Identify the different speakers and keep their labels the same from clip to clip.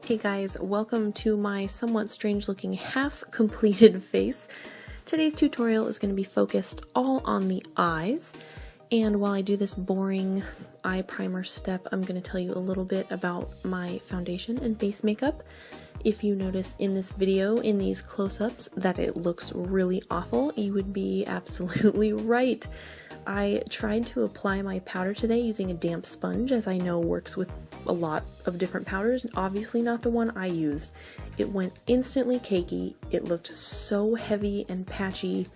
Speaker 1: Hey guys, welcome to my somewhat strange looking half completed face. Today's tutorial is going to be focused all on the eyes, and while I do this boring eye primer step, I'm going to tell you a little bit about my foundation and face makeup. If you notice in this video, in these close-ups, that it looks really awful, you would be absolutely right. I tried to apply my powder today using a damp sponge, as I know works with a lot of different powders, obviously not the one I used. It went instantly cakey, it looked so heavy and patchy.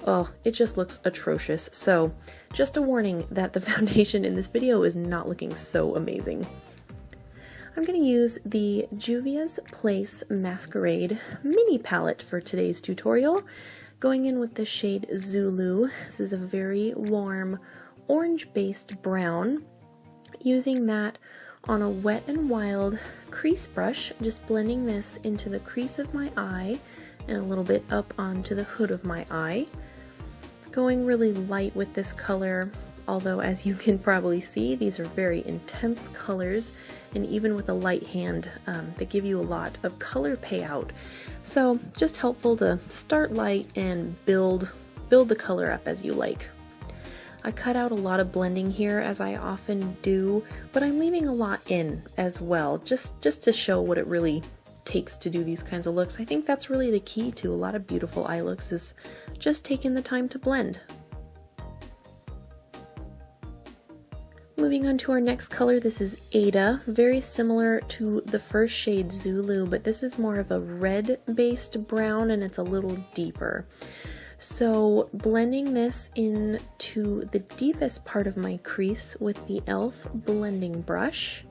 Speaker 1: Oh, it just looks atrocious. So, just a warning that the foundation in this video is not looking so amazing. I'm going to use the Juvia's Place Masquerade mini palette for today's tutorial, going in with the shade Zulu. This is a very warm orange-based brown. Using that on a Wet n Wild crease brush, just blending this into the crease of my eye and a little bit up onto the hood of my eye. Going really light with this color, although as you can probably see, these are very intense colors, and even with a light hand, they give you a lot of color payout. So just helpful to start light and build the color up as you like. I cut out a lot of blending here, as I often do, but I'm leaving a lot in as well, just to show what it really takes to do these kinds of looks. I think that's really the key to a lot of beautiful eye looks, is just taking the time to blend. Moving on to our next color, this is Ada, very similar to the first shade Zulu, but this is more of a red-based brown and it's a little deeper. So blending this into the deepest part of my crease with the e.l.f. blending brush,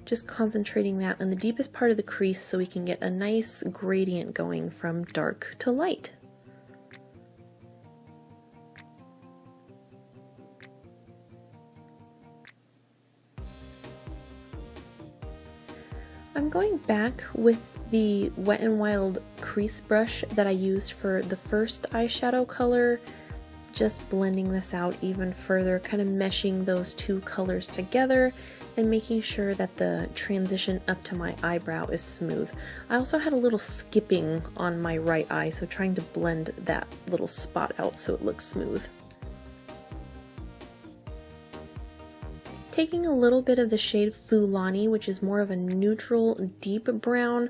Speaker 1: just concentrating that on the deepest part of the crease so we can get a nice gradient going from dark to light. I'm going back with the Wet n Wild crease brush that I used for the first eyeshadow color, just blending this out even further, kind of meshing those two colors together and making sure that the transition up to my eyebrow is smooth. I also had a little skipping on my right eye, so trying to blend that little spot out so it looks smooth. Taking a little bit of the shade Fulani, which is more of a neutral, deep brown,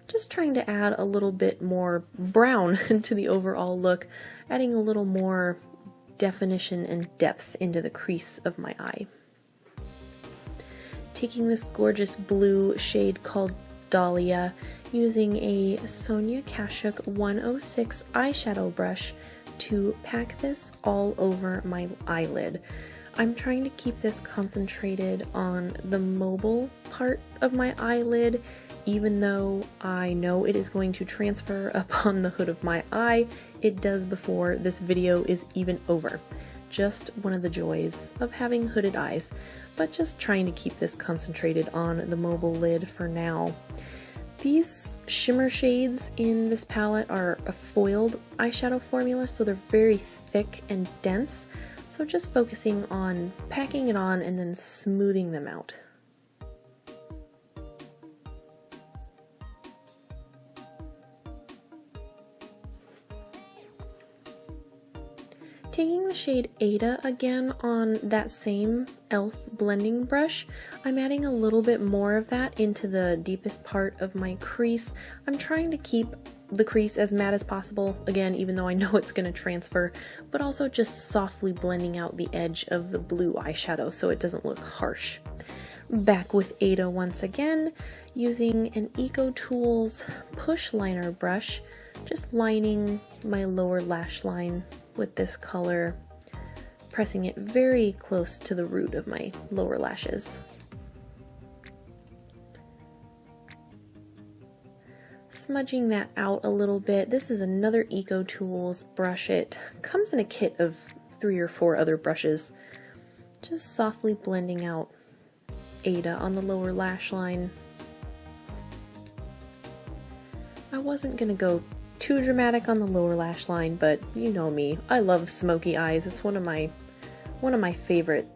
Speaker 1: just trying to add a little bit more brown to the overall look, adding a little more definition and depth into the crease of my eye. Taking this gorgeous blue shade called Dahlia, using a Sonia Kashuk 106 eyeshadow brush to pack this all over my eyelid. I'm trying to keep this concentrated on the mobile part of my eyelid, even though I know it is going to transfer upon the hood of my eye. It does before this video is even over. Just one of the joys of having hooded eyes, but just trying to keep this concentrated on the mobile lid for now. These shimmer shades in this palette are a foiled eyeshadow formula, so they're very thick and dense. So just focusing on packing it on and then smoothing them out. Taking the shade Ada again on that same e.l.f. blending brush, I'm adding a little bit more of that into the deepest part of my crease. I'm trying to keep the crease as matte as possible, again, even though I know it's going to transfer, but also just softly blending out the edge of the blue eyeshadow so it doesn't look harsh. Back with Ada once again, using an Eco Tools push liner brush, just lining my lower lash line with this color, pressing it very close to the root of my lower lashes. Smudging that out a little bit. This is another Eco Tools brush. It comes in a kit of 3 or 4 other brushes. Just softly blending out Ada on the lower lash line. I wasn't gonna go too dramatic on the lower lash line, but you know me. I love smoky eyes. It's one of my favorite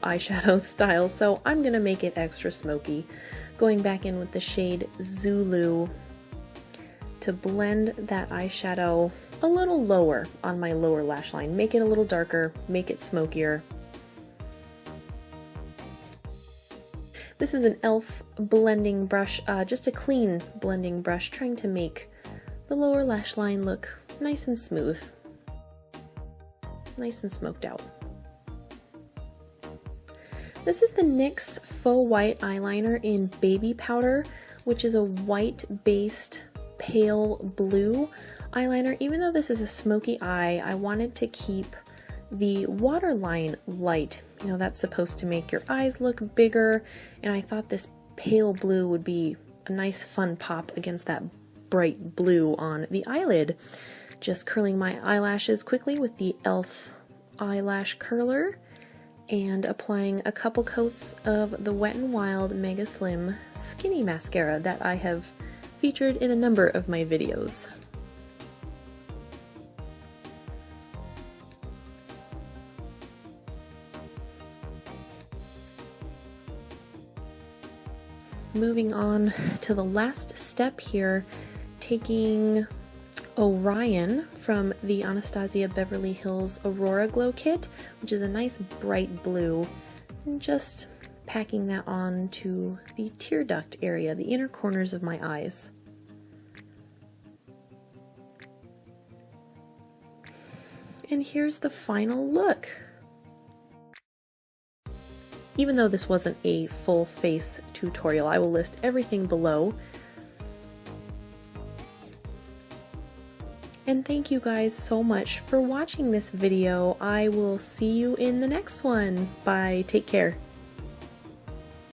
Speaker 1: eyeshadow styles, so I'm gonna make it extra smoky. going back in with the shade Zulu to blend that eyeshadow a little lower on my lower lash line. Make it a little darker, make it smokier. This is an e.l.f. blending brush, just a clean blending brush, trying to make the lower lash line look nice and smooth. Nice and smoked out. This is the NYX Faux White Eyeliner in Baby Powder, which is a white-based pale blue eyeliner. Even though this is a smoky eye, I wanted to keep the waterline light. You know, that's supposed to make your eyes look bigger, and I thought this pale blue would be a nice fun pop against that bright blue on the eyelid. Just curling my eyelashes quickly with the e.l.f. eyelash curler and applying a couple coats of the Wet n Wild Mega Slim Skinny Mascara that I have featured in a number of my videos. Moving on to the last step here, taking Orion from the Anastasia Beverly Hills Aurora Glow Kit, which is a nice bright blue, and just packing that on to the tear duct area, the inner corners of my eyes. And here's the final look. Even though this wasn't a full face tutorial, I will list everything below. And thank you guys so much for watching this video. I will see you in the next one. Bye. Take care.